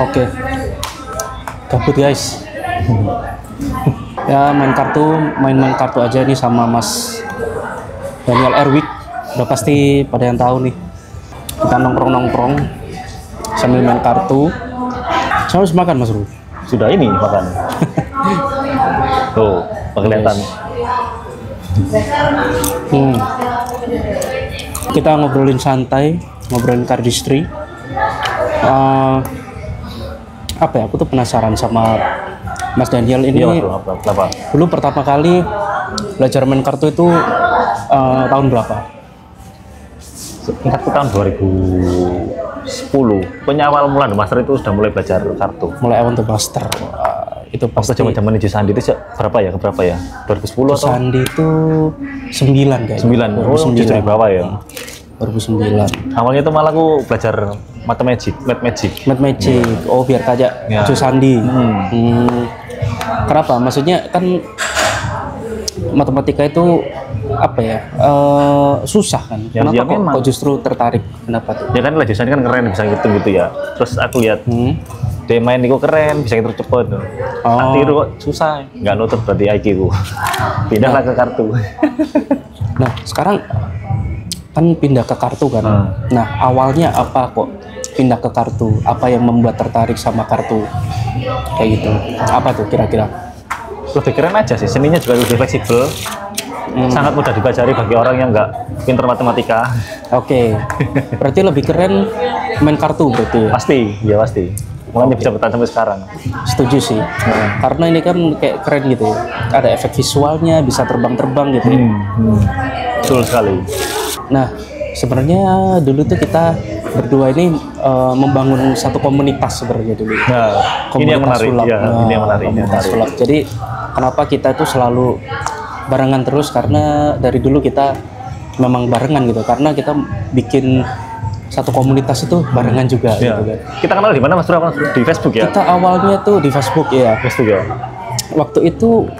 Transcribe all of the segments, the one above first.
Oke. Gabut guys. Ya main kartu aja nih sama Mas Daniel Erwik. Udah pasti pada yang tahu nih. Kita nongkrong sambil main kartu. Saya harus makan Mas Ru. Sudah ini makan. Tuh, kelihatan. Kita ngobrolin santai, ngobrolin cardistry. Apa ya? Aku tuh penasaran sama Mas Daniel ini. Iya, apa? Dulu pertama kali belajar main kartu itu tahun berapa? Aku tahun 2010. Pokoknya awal mulai master itu sudah mulai belajar kartu. Mulai awal untuk master. Itu pasti zaman Nijo Sandi itu berapa ya? 2010 atau? Sandi itu 9 kayaknya. 9. Oh, justru di bawah ya. 2009. Awalnya itu malah aku belajar math magic. Oh, biar kayak Nijo Sandi. Kenapa? Maksudnya kan matematika itu apa ya? Susah kan. Ya, kenapa ya kok justru tertarik? Kenapa tuh? Ya kan Nijo Sandi kan keren bisa gitu ya. Terus aku lihat dia main itu keren, bisa hitung cepet. Tiru kok susah, nggak nutut berarti IQ ku. Pindahlah ke kartu. Nah sekarang kan pindah ke kartu kan. Nah awalnya apa kok pindah ke kartu? Apa yang membuat tertarik sama kartu? Kayak gitu. Apa tuh kira-kira? Lebih keren aja sih, seninya juga lebih fleksibel. Sangat mudah dipelajari bagi orang yang nggak pintar matematika. Oke. Berarti lebih keren main kartu berarti. Pasti. Makanya bisa bertahan sampai sekarang. Setuju sih. Karena ini kan kayak keren gitu. Ada efek visualnya, bisa terbang-terbang gitu. Betul sekali. Nah, sebenarnya dulu tuh kita berdua ini membangun satu komunitas sebenarnya dulu. Nah, komunitas ini yang menarik. sulap. Ya, ini yang menarik. Sulap. Jadi, kenapa kita tuh selalu barengan terus? Karena dari dulu kita memang barengan gitu. Karena kita bikin satu komunitas itu barengan juga gitu kan. Kita kenal di mana Mas Bro? Di Facebook ya? Kita awalnya tuh di Facebook ya. Facebook ya. Waktu itu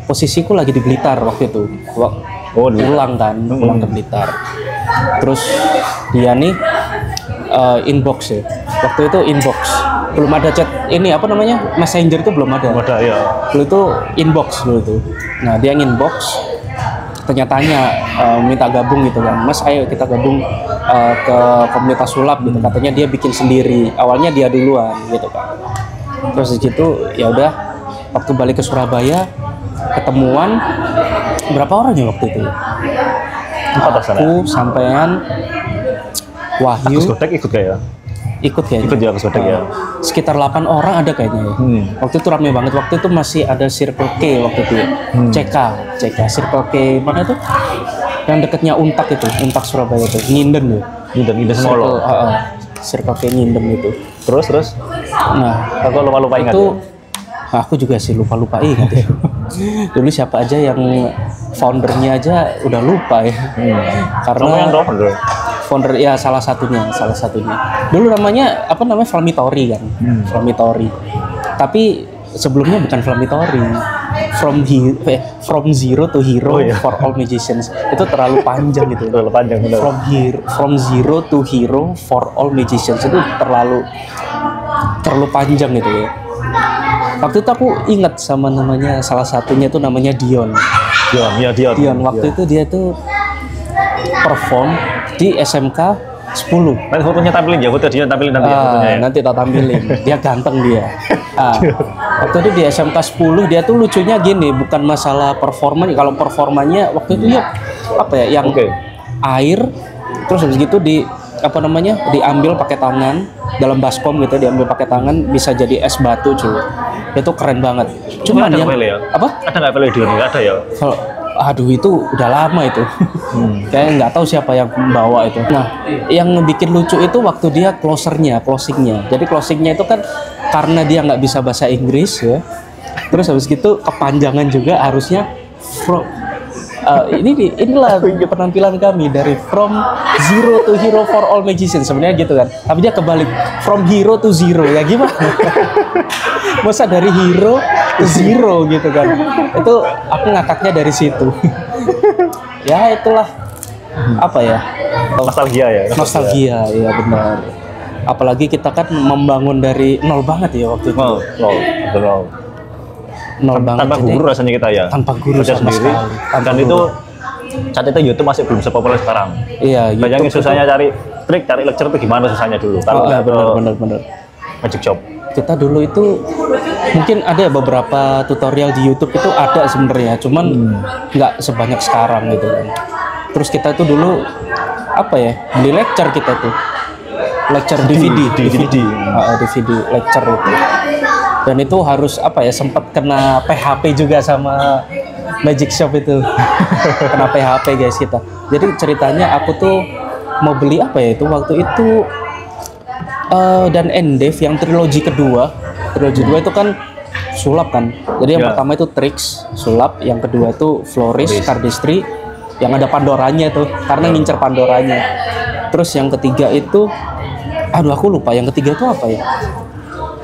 posisiku lagi di Blitar waktu itu. Pulang ke Blitar. Terus dia nih inbox ya. Waktu itu inbox. Belum ada chat ini apa namanya? Messenger itu belum ada. Belum ada ya. Dulu itu inbox dulu itu. Nah, dia inbox tanya-tanya minta gabung gitu kan. Mas ayo kita gabung ke komunitas sulap gitu. Katanya dia bikin sendiri. Awalnya dia duluan gitu kan. Terus di situ ya udah waktu balik ke Surabaya ketemuan berapa orang ya waktu itu? Aku sampean Wahyu. Agus Godek ikut gak ya? Ikut kayaknya. Ikut ya Agus Godek ya. Sekitar 8 orang ada kayaknya ya. Waktu itu ramai banget. Waktu itu masih ada Circle K waktu itu ya. CK Circle K mana tuh? Yang dekatnya Untak itu, Untak Surabaya itu, Nginden ya. Nginden Molo. Circle K Nginden itu. Terus? Nah, aku lupa ingat. Itu aku juga sih lupa ingat ya. Dulu siapa aja yang foundernya aja udah lupa ya. Karena founder ya salah satunya. Dulu namanya apa namanya Flamitori kan. Flamitori. Tapi sebelumnya bukan Flamitori. From Zero to Hero for All Magicians. Itu terlalu panjang gitu. Terlalu panjang benar. From Zero to Hero for All Magicians itu terlalu panjang gitu ya. Waktu itu aku ingat sama namanya, salah satunya itu namanya Dion. Dion. Waktu itu dia tuh perform di SMK 10. Nanti fotonya tampilin ya, foto dia tampilin nanti fotonya ya. Nanti tak tampilin. Dia ganteng dia. Waktu itu di SMK 10 dia tuh lucunya gini, bukan masalah performanya. Kalau performanya waktu itu ya apa ya, yang air terus habis gitu diambil pakai tangan dalam baskom gitu, diambil pakai tangan bisa jadi es batu cuy. Itu keren banget. Cuma ada yang apa? Ada nggak Pele Dion? Nggak ada ya? Aduh itu udah lama itu. Kayaknya nggak tahu siapa yang membawa itu. Nah, yang bikin lucu itu waktu dia closingnya. Jadi closingnya itu kan karena dia nggak bisa bahasa Inggris ya. Terus habis gitu kepanjangan juga harusnya inilah penampilan kami dari From Zero to Hero for All Magicians sebenarnya gitu kan. Tapi dia kebalik, From Hero to Zero ya gimana? Masa dari hero ke zero gitu kan. Itu aku ngakaknya dari situ. Ya itulah apa ya? Nostalgia ya. Nostalgia ya benar. Apalagi kita kan membangun dari nol banget ya waktu itu. Nol banget. Tanpa guru rasanya kita ya. Tanpa guru Belajar sama sendiri. sekali. Tanpa Dan guru. itu saat itu YouTube masih belum sepopuler sekarang. Iya, Bayangin YouTube susahnya cari trik, cari lecture itu gimana susahnya dulu. Kalau iya, nggak bener. Magic Shop. Kita dulu itu mungkin ada beberapa tutorial di YouTube itu ada sebenarnya, cuman nggak sebanyak sekarang gitu kan. Terus kita tuh dulu apa ya, beli lecture kita tuh, lecture DVD lecture itu. Dan itu harus apa ya, sempat kena PHP juga sama Magic Shop itu. Kena PHP guys kita. Jadi ceritanya aku tuh mau beli apa ya itu waktu itu dan Endev yang trilogi kedua itu kan sulap kan. Jadi yang pertama itu Trix sulap, yang kedua itu Floris Cardistry yang ada Pandoranya tuh, karena ngincer Pandoranya. Terus yang ketiga itu, aduh aku lupa yang ketiga itu apa ya?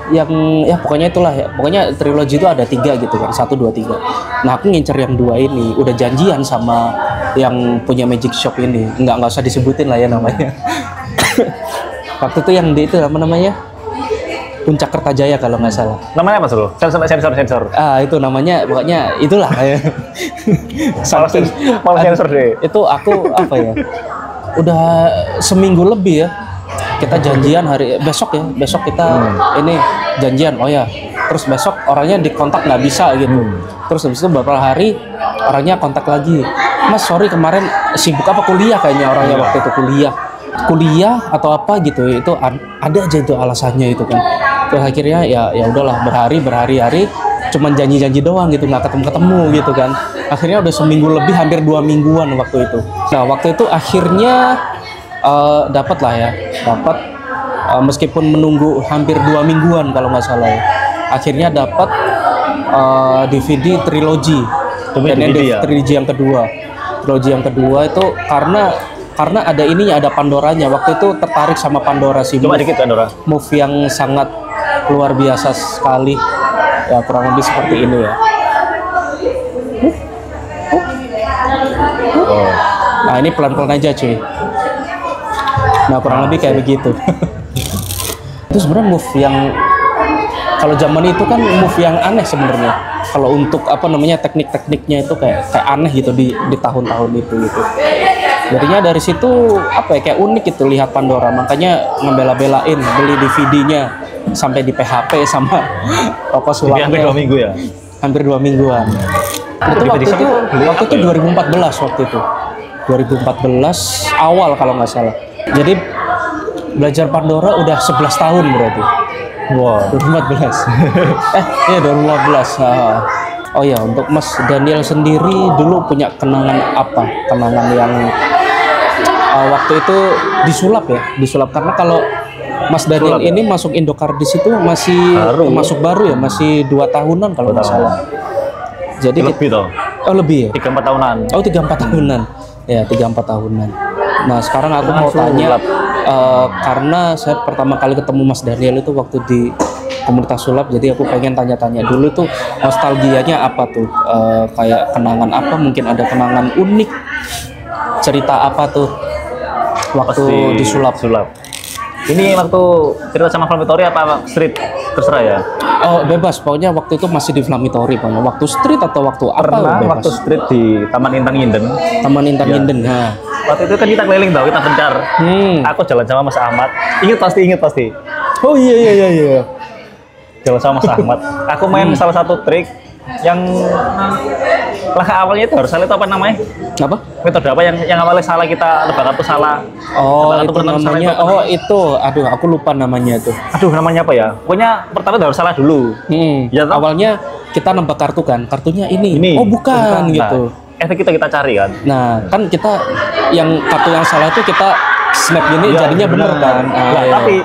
Yang ya pokoknya itulah ya, pokoknya trilogi itu ada 3 gitu kan, 1, 2, 3. Nah aku ngincer yang 2 ini, udah janjian sama yang punya Magic Shop ini, nggak usah disebutin lah ya namanya. Waktu itu yang di itu apa namanya, Puncak Kertajaya kalau nggak salah. Namanya apa sih? Sensor. Ah itu namanya, pokoknya itulah. Saking sensor deh. itu aku apa ya, udah seminggu lebih ya. Kita janjian besok kita ini janjian, oh ya. Terus besok orangnya dikontak nggak bisa gitu. Terus habis itu beberapa hari orangnya kontak lagi, Mas sorry kemarin sibuk apa kuliah kayaknya orangnya waktu itu kuliah atau apa gitu, itu ada aja itu alasannya itu kan. Terus akhirnya ya udahlah, berhari-hari cuman janji doang gitu, nggak ketemu gitu kan. Akhirnya udah seminggu lebih, hampir 2 mingguan waktu itu. Nah waktu itu akhirnya dapat meskipun menunggu hampir 2 mingguan kalau nggak salah ya. Akhirnya dapat DVD trilogi dan trilogi yang kedua. Trilogi yang kedua itu karena ada ininya, ada Pandoranya. Waktu itu tertarik sama Pandora sih. Coba dikit Pandora. Move yang sangat luar biasa sekali. Ya kurang lebih seperti ini ya. Nah ini pelan-pelan aja cuy. Nah kurang lebih kayak begitu. Itu sebenarnya move yang kalau zaman itu kan move yang aneh sebenarnya. Kalau untuk apa namanya teknik-tekniknya itu kayak aneh gitu di tahun-tahun itu gitu. Jadinya dari situ apa ya, kayak unik gitu lihat Pandora, makanya ngebela-belain beli DVD-nya sampai di PHP sama toko sulapnya. Hampir 2 minggu ya? Hampir 2 mingguan. Itu waktu itu 2014 waktu itu. 2014 awal kalau nggak salah. Jadi belajar Pandora udah 11 tahun berarti. Wow, 2014. Iya 2015. Oh ya, untuk Mas Daniel sendiri dulu punya kenangan apa? Kenangan yang waktu itu disulap karena kalau Mas Daniel ini masuk Indokardis itu masih masuk baru ya, masih 2 tahunan kalau nggak salah. Jadi lebih toh? Oh lebih ya? 3-4 tahunan. Oh 3-4 tahunan. Ya 3-4 tahunan. Nah sekarang aku mau tanya, karena saya pertama kali ketemu Mas Daniel itu waktu di komunitas sulap, jadi aku pengen tanya-tanya dulu tuh nostalgianya apa tuh, kayak kenangan apa, mungkin ada kenangan unik, cerita apa tuh waktu di sulap. Ini waktu cerita sama Flamitory apa street, terserah ya. Oh bebas, pokoknya waktu itu masih di Flamitory, pokoknya waktu street atau waktu apa? Pernah waktu street di Taman Intan Nginden. Taman Intan Nginden. Nah. Waktu itu kan kita keliling tau, kita pencar. Aku jalan sama Mas Ahmad. Ingat pasti. Oh iya. Jalan sama Mas Ahmad. Aku main salah satu trik yang langkah awalnya itu harus salah, itu apa namanya? Apa? Metode apa yang awalnya salah, kita lebakan tuh salah. Oh itu namanya. Itu aduh aku lupa namanya tuh. Aduh namanya apa ya? Pokoknya pertama harus salah dulu. Ya, awalnya kita nembak kartu kan, kartunya ini. Oh bukan gitu. Efek kita cari kan. Nah kan kita yang kartu yang salah itu kita snap gini jadinya bener kan. Tapi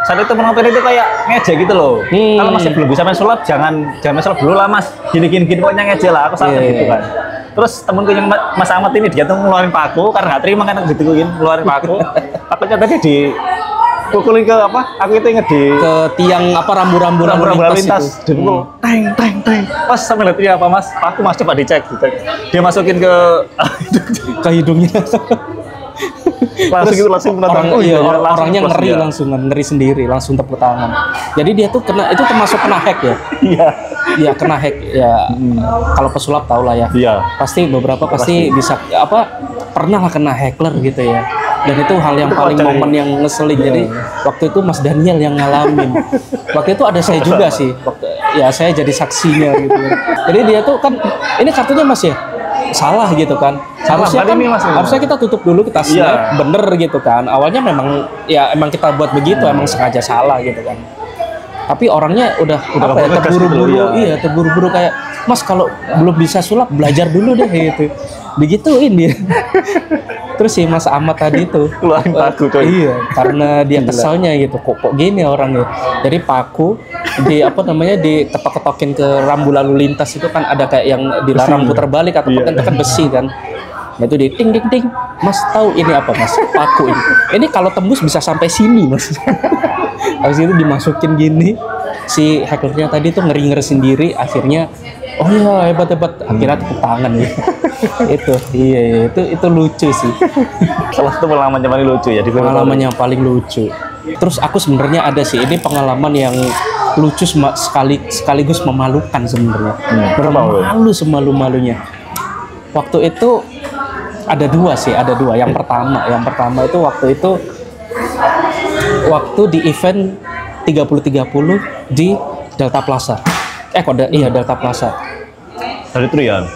saat itu penonton itu kayak ngejek gitu loh. Kalau masih belum bisa main sulap, jangan main sulap dulu lah Mas. Gini pokoknya ngejek lah. Aku salah gitu kan. Terus temenku yang Mas Ahmad ini, dia tuh ngeluarin paku karena nggak terima kan gitu, ngeluarin paku. Pakunya tadi dipukulin ke apa? Aku itu inget ke tiang apa, rambu-rambu lintas. Dipukul, teng. Pas sampai lihat apa Mas? Paku Mas, coba dicek. Dia masukin ke hidungnya. Langsung gitu langsung orang, iya, orangnya plus ngeri dia. langsung ngeri sendiri, langsung tepuk tangan. Jadi dia tuh kena, itu termasuk kena hack ya. Iya. Iya, kena hack ya. Kalau pesulap tau lah ya. Iya. Pasti beberapa pasti bisa apa, pernah lah kena hackler gitu ya. Dan itu hal yang Itu paling kocak, momen yang ngeselin. Jadi waktu itu Mas Daniel yang ngalamin. Waktu itu ada saya juga sih. Ya saya jadi saksinya gitu. Jadi dia tuh kan, ini kartunya Mas ya, salah gitu kan. Harusnya berarti kan, ini, Mas. harusnya kita tutup dulu, kita snap, bener gitu kan. Awalnya memang ya emang kita buat begitu, emang sengaja salah gitu kan. Tapi orangnya udah apa ya, ngegas terburu-buru, gitu, iya terburu-buru kayak, Mas kalau belum bisa sulap belajar dulu deh gitu. Begituin dia. Terus si Mas Ahmad tadi tuh Keluarin paku, coy. Iya, karena dia keselnya gitu, kok gini orangnya. Jadi paku di apa namanya, diketok-ketokin ke rambu lalu lintas itu kan ada kayak yang dilarang putar balik atau Iya. kan besi kan. Nah itu di ting ting ting. Mas tahu ini apa Mas? Paku ini. Ini kalau tembus bisa sampai sini Mas. Habis itu dimasukin gini. Si hackernya tadi tuh ngeri-ngeri sendiri. Akhirnya, oh iya hebat-hebat. Akhirnya tepuk tangan gitu. Itu, iya itu lucu sih. Salah satu pengalaman yang paling lucu ya di film Pengalaman yang paling lucu. Terus aku sebenarnya ada sih. Ini pengalaman yang lucu sekaligus memalukan sebenarnya. Malu semalu-malunya. Waktu itu ada dua. Yang pertama itu waktu di event 30-30 di Delta Plaza. Iya Delta Plaza. Dari Trian.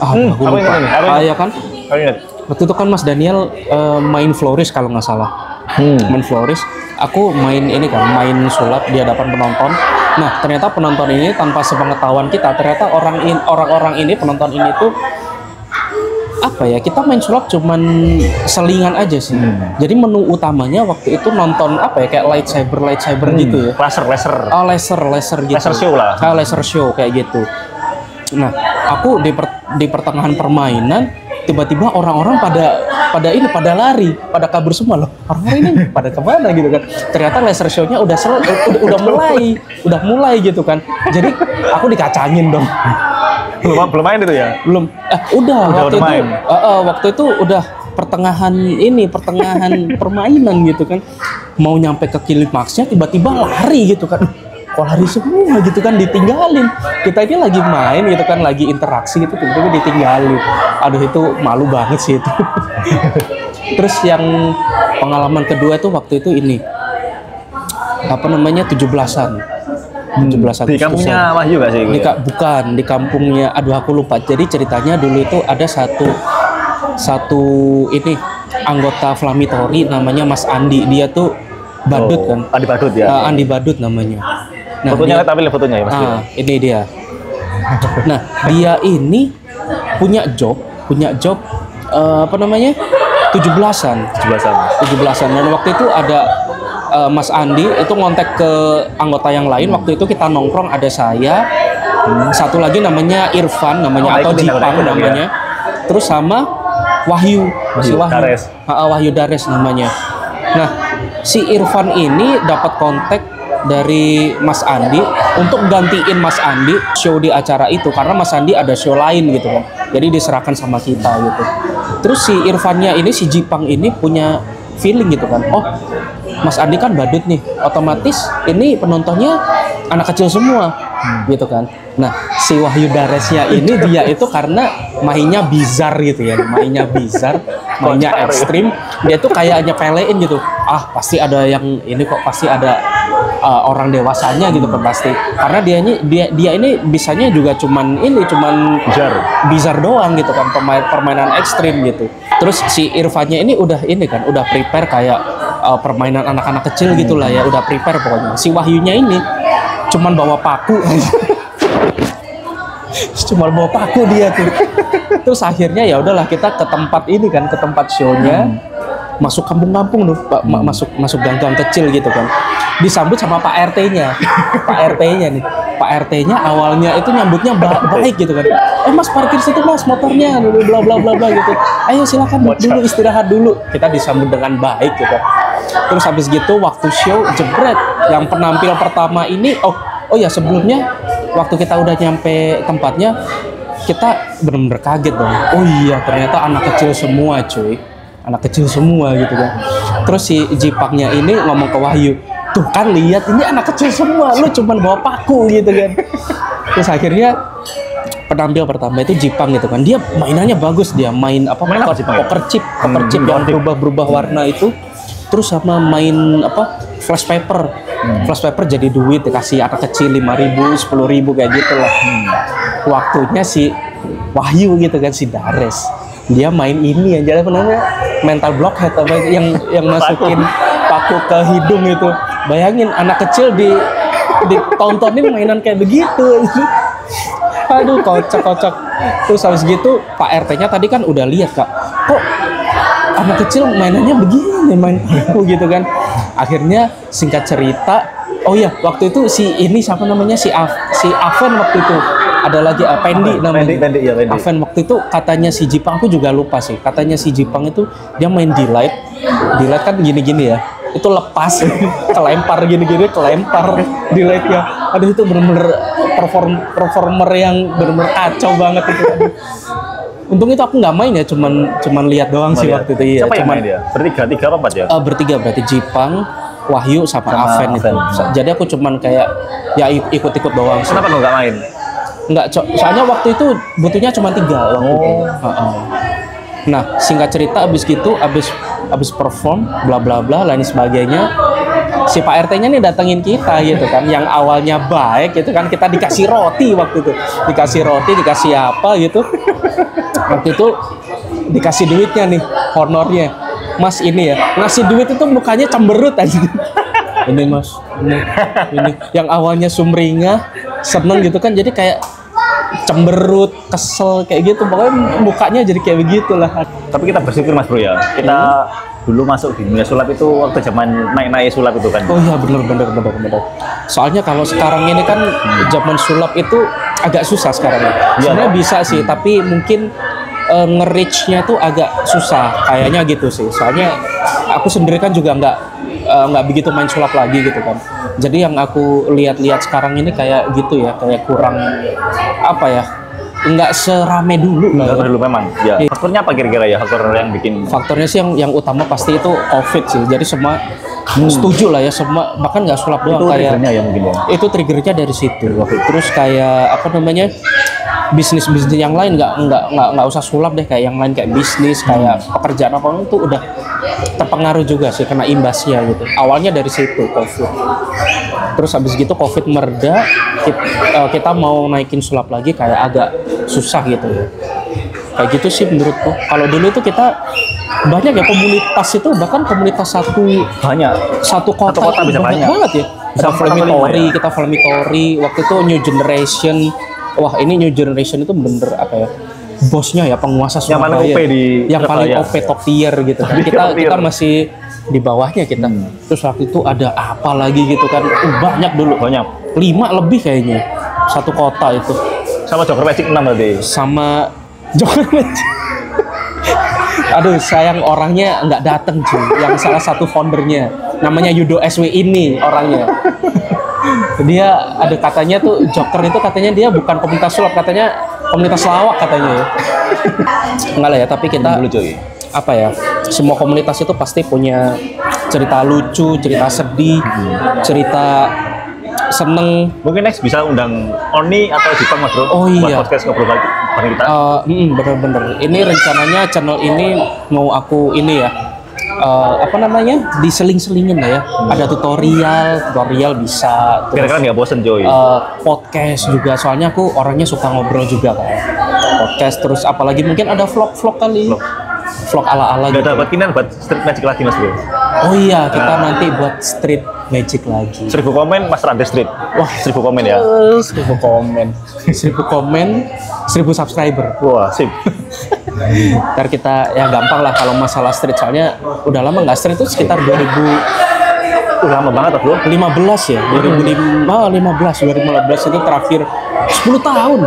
Aku apa lupa. ini? Apa ini? Ya kan? Kau ingat? Waktu itu kan Mas Daniel main Floris kalau nggak salah. Main Floris. Aku main ini kan, main sulap di hadapan penonton. Nah, ternyata penonton ini tanpa sepengetahuan kita, ternyata orang-orang ini, penonton ini tuh apa ya, kita main sulap cuman selingan aja sih. Jadi menu utamanya waktu itu nonton apa ya, kayak lightsaber gitu ya. Laser. Oh, laser gitu. Laser show lah. Laser show kayak gitu. Nah, aku di pertengahan permainan tiba-tiba orang-orang pada lari, pada kabur semua loh. Orang-orang ini pada kemana gitu kan? Ternyata laser show-nya udah mulai gitu kan. Jadi aku dikacangin dong. Belum main itu ya? Belum. Waktu itu udah pertengahan permainan gitu kan. Mau nyampe ke klimaksnya tiba-tiba lari gitu kan. Kok lari semua gitu kan, ditinggalin. Kita ini lagi main gitu kan, lagi interaksi gitu, tiba-tiba ditinggalin. Aduh itu malu banget sih itu. Terus yang pengalaman kedua itu waktu itu ini, apa namanya, 17-an. 17 Agustusan. Di kampungnya Wahyu gak sih? Bukan, di kampungnya, aduh aku lupa. Jadi ceritanya dulu itu ada satu ini anggota Flamitori namanya Mas Andi. Dia tuh badut kan. Andi Badut ya. Andi Badut namanya. Nah, Fotonya tapi lihat fotonya ya Mas. ini dia. Nah, dia ini punya job apa namanya? 17-an. 17-an. Dan waktu itu ada Mas Andi itu ngontek ke anggota yang lain. Waktu itu kita nongkrong, ada saya, satu lagi namanya Irfan atau Jipang namanya. Terus sama Wahyu Dares. Wahyu Dares namanya. Nah, si Irfan ini dapat kontak dari Mas Andi untuk gantiin Mas Andi show di acara itu, karena Mas Andi ada show lain gitu kan. Jadi diserahkan sama kita gitu. Terus si Irfannya ini, si Jipang ini punya feeling gitu kan. Oh, Mas Andi kan badut nih, otomatis ini penontonnya anak kecil semua gitu kan. Nah, si Wahyu Daresnya ini dia itu karena mainnya bizar gitu ya, mainnya ekstrim, dia tuh kayak nyepelein gitu. Ah, pasti ada yang ini kok, pasti ada orang dewasanya gitu kan pasti. Karena dia ini bisanya juga cuman bizar doang gitu kan, permainan ekstrim gitu. Terus si Irfannya ini udah prepare kayak permainan anak-anak kecil gitulah ya, udah prepare pokoknya. Si Wahyunya ini cuman bawa paku. Cuma bawa paku dia tuh. Terus akhirnya ya udahlah, kita ke tempat show-nya. Masuk kampung-kampung tuh, masuk gang-gang kecil gitu kan. Disambut sama Pak RT-nya. Pak RT-nya awalnya itu nyambutnya baik gitu kan. Mas parkir situ Mas motornya, bla bla bla bla gitu. Ayo silakan dulu, istirahat dulu. Kita disambut dengan baik gitu. Terus habis gitu waktu show jebret, yang penampil pertama ini oh ya, sebelumnya waktu kita udah nyampe tempatnya, kita bener-bener kaget dong. Oh iya, ternyata anak kecil semua cuy. anak kecil semua gitu kan. Terus si Jipangnya ini ngomong ke Wahyu, tuh kan lihat ini anak kecil semua, lu cuman bawa paku gitu kan. Terus akhirnya penampil pertama itu Jipang gitu kan, dia mainannya bagus, dia main apa, Main apa Jipang ya? poker chip yang berubah-berubah warna itu, terus sama main apa, flash paper jadi duit, dikasih anak kecil 5.000, 10.000 kayak gitu lah. Waktunya si Wahyu gitu kan, si Dares, dia main ini yang jadi apa namanya, mental blockhead apa yang masukin paku ke hidung itu. Bayangin anak kecil ditontonin mainan kayak begitu. Aduh, kocak. Terus habis gitu Pak RT-nya tadi kan udah lihat, Kak, kok anak kecil mainannya begini, main paku gitu kan. Akhirnya singkat cerita, oh iya, waktu itu si ini siapa namanya, si Aven waktu itu, ada lagi Pendi namanya. Pendi. Aven waktu itu katanya si Jipang, aku juga lupa sih. Katanya si Jipang itu dia main Delight kan gini-gini ya. Itu lepas, kelempar gini-gini, kelempar Delight-nya. Aduh, itu bener-bener performer yang bener-bener kacau banget itu. Untung itu aku nggak main ya, cuman lihat doang sih waktu itu. Iya, siapa yang main dia? Bertiga apa 4 ya? Bertiga berarti Jipang, Wahyu sama Aven itu. Jadi aku cuman kayak ya ikut-ikut doang sih. Kenapa lu nggak main? Nggak, soalnya waktu itu butuhnya cuma 3 waktu itu. Nah, singkat cerita abis perform bla bla bla lain sebagainya, si Pak RT-nya nih datengin kita gitu kan, yang awalnya baik gitu kan, kita dikasih roti waktu itu, dikasih apa gitu. Waktu itu dikasih duitnya nih, honornya, Mas ini ya, ngasih duit itu mukanya cemberut aja. Ini Mas, ini yang awalnya sumringah, seneng gitu kan, jadi kayak cemberut, kesel kayak gitu, pokoknya mukanya jadi kayak begitulah. Tapi kita bersyukur Mas Bro ya, kita dulu masuk di dunia sulap itu waktu zaman naik sulap itu kan. Oh iya, bener. Soalnya kalau sekarang ini kan zaman sulap itu agak susah sekarang. Sebenarnya bisa sih, tapi mungkin nge-reach-nya tuh agak susah kayaknya gitu sih. Soalnya aku sendiri kan juga nggak begitu main sulap lagi gitu kan. Jadi yang aku lihat-lihat sekarang ini kayak gitu ya, kayak kurang apa ya, nggak serame dulu lah. Nggak dulu memang. Ya. Faktornya apa kira-kira ya, faktor yang bikin? Faktornya sih yang utama pasti itu COVID sih. Jadi semua setuju lah ya, semua, bahkan nggak sulap doang, itu kayak triggernya ya mungkin ya. Itu triggernya dari situ. Terus kayak apa namanya, bisnis yang lain nggak usah sulap deh, kayak yang lain kayak bisnis, kayak pekerjaan apa itu udah terpengaruh juga sih, kena imbasnya gitu. Awalnya dari situ COVID. Terus habis gitu COVID mereda, kita mau naikin sulap lagi kayak agak susah gitu ya. Kayak gitu sih menurutku. Kalau dulu itu kita banyak ya komunitas itu, bahkan komunitas satu kota bisa banyak banget ya. Bisa Flamitory, kita Flamitory waktu itu New Generation. Wah, ini New Generation itu bener apa ya, bosnya ya, penguasa Surabaya, yang paling OP top tier gitu kan. Kita masih di bawahnya kita. Terus waktu itu ada apa lagi gitu kan, banyak dulu, 5 lebih kayaknya satu kota itu. Sama Joker Magic 6 berarti. Sama Joker Magic. Aduh, sayang orangnya nggak dateng cuy, yang salah satu foundernya namanya Yudo SW ini orangnya. Dia ada katanya tuh, Joker itu katanya dia bukan komunitas sulap, katanya komunitas lawak katanya ya. Enggak lah ya, tapi kita apa ya, semua komunitas itu pasti punya cerita lucu, cerita sedih, cerita seneng. Mungkin next bisa undang Oni atau Jipang Mas Bro. Oh iya, buat podcast ngobrol bareng kita. Bener-bener. Ini rencananya channel ini mau aku ini ya, apa namanya, diseling-selingin lah ya. Ada tutorial bisa. Kira-kira nggak bosen Joy? Podcast juga, soalnya aku orangnya suka ngobrol juga kan. Podcast, terus apalagi mungkin ada vlog kali. Vlog ala-ala gitu. Udah dapat kinan buat street magic lagi Mas Bro. Oh iya, kita nanti buat street magic lagi. 1000 komen Mas Rande Street. Wah, 1000 komen ya. 1000 komen. 1000 subscriber. Wah, sip. Ntar kita ya gampang lah kalau masalah street, soalnya udah lama nggak street itu sekitar 2000. Lama banget Bro. 15 ya, 2015 itu terakhir 10 tahun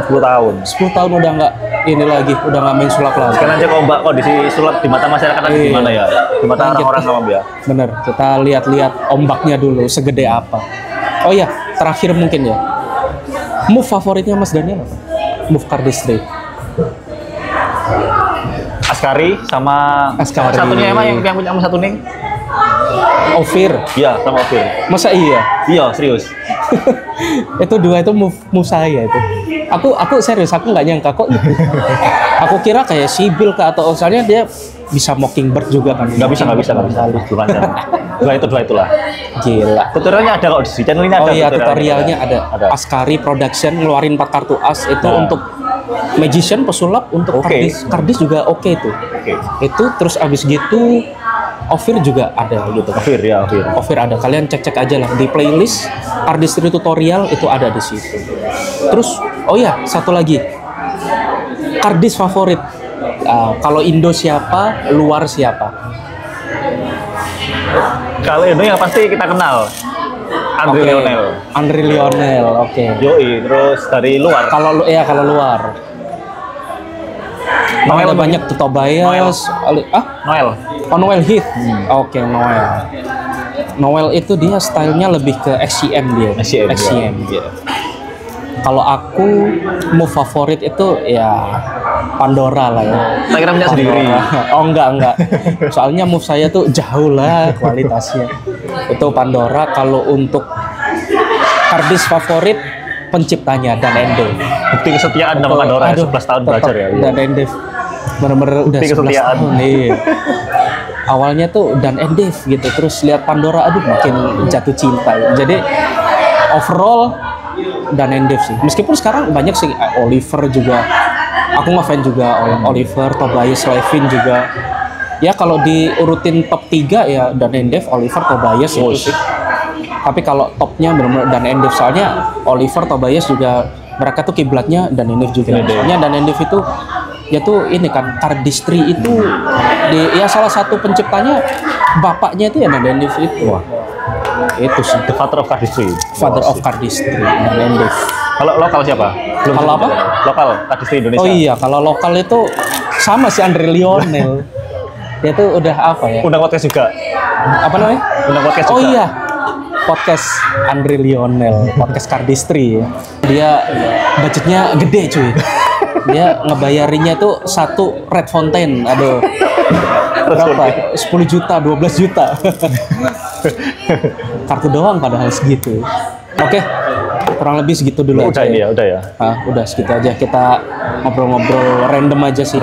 udah nggak ini lagi, udah nggak main sulap lagi. Sekarang aja kondisi sulap di mata masyarakat nanti gimana ya, di mata orang-orang awam ya. Bener, kita lihat ombaknya dulu segede apa. Oh iya, terakhir mungkin ya, move favoritnya Mas Daniel apa? Move card street. Askari sama Askari. satunya emang yang punya sama satu nih. Ophir. Iya, sama Ophir. Masa iya? Iya, serius. Itu dua itu move saya itu. Aku serius, aku nggak nyangka kok gitu. Aku kira kayak Sibyl kah, atau soalnya dia bisa Mockingbird juga kan. Nggak bisa. Bukan dua itulah. Gila. Tutorialnya ada kok di channel ini ada. Oh iya, tutorialnya ada. Askari Production ngeluarin 4 kartu as itu untuk magician, pesulap, untuk kardis juga oke tuh. Oke. Itu terus abis gitu Ophir juga ada gitu. Ophir. Ophir ada. Kalian cek aja lah di playlist Cardistry tutorial itu ada di situ. Terus oh ya, satu lagi. Kardis favorit. Kalau Indo siapa, luar siapa? Kalau Indo yang pasti kita kenal. Andre Lionel. Andre Lionel, oke. Yoi, terus dari luar. Kalau luar. Noel Ada banyak tuh Tobias. Noel. Oh, Noel Heath. Oke, Noel. Noel itu dia stylenya lebih ke SCM dia. SCM. Dia. Kalau aku move favorit itu ya Pandora lah ya. Tak kira punya sendiri. Oh enggak. Soalnya move saya tuh jauh lah kualitasnya. Itu Pandora. Kalau untuk kardis favorit penciptanya Dan Ende. Bukti kesetiaan sama Pandora. 11 tahun belajar ya. Dan Ende bener-bener udah 11 tahun. Iya. Awalnya tuh Dan Ende gitu, terus lihat Pandora, aduh makin jatuh cinta. Jadi overall Dan Ende sih. Meskipun sekarang banyak sih Oliver juga. Aku ngefans juga Oliver, Tobias, Levin juga. Ya kalau diurutin top 3 ya Dan Ende, Oliver, Tobias itu sih. Tapi kalau topnya benar-benar Dan Ende, soalnya Oliver, Tobias juga mereka tuh kiblatnya Dan Ende juga. Soalnya Dan Ende itu ya tuh ini kan Cardistry itu ya salah satu penciptanya, bapaknya itu ya Dan Ende itu. Wah. Itu sih The Father of Cardistry. Father of Cardistry, Dan Ende. Kalau lokal siapa? Kalau apa? Lokal Cardistry Indonesia. Oh iya, kalau lokal itu sama si Andre Lionel. Dia tuh udah apa ya? Undang podcast juga. Apa namanya? Undang podcast juga. Oh iya, podcast Andre Lionel, podcast Cardistry ya. Dia budgetnya gede cuy. Dia ngebayarinnya tuh 1 Red Fountain, aduh. Berapa? 10 juta, 12 juta. Kartu doang padahal segitu. Oke, kurang lebih segitu dulu Udah aja. udah ya. Udah segitu aja, kita ngobrol-ngobrol random aja sih.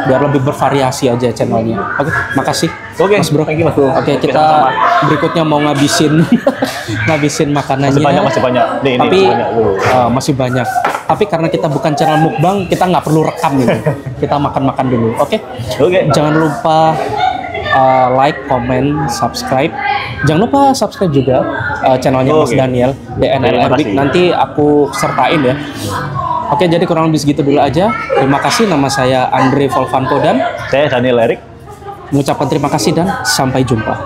Biar lebih bervariasi aja channelnya. Oke, makasih. Oke, Mas Bro. thank you, Mas Bro. Oke, kita sama-sama. berikutnya mau ngabisin makanannya. Masih banyak. Nih, Tapi masih banyak. masih banyak. Tapi karena kita bukan channel mukbang, kita nggak perlu rekam ini. Kita makan-makan dulu. Oke? Jangan lupa like, comment, subscribe. Jangan lupa subscribe juga channelnya Mas Daniel, DNL Erbik. Nanti aku sertain ya. Oke, jadi kurang lebih segitu dulu aja. Terima kasih. Nama saya Andre Volvanko dan saya Daniel Erik. mengucapkan terima kasih dan sampai jumpa.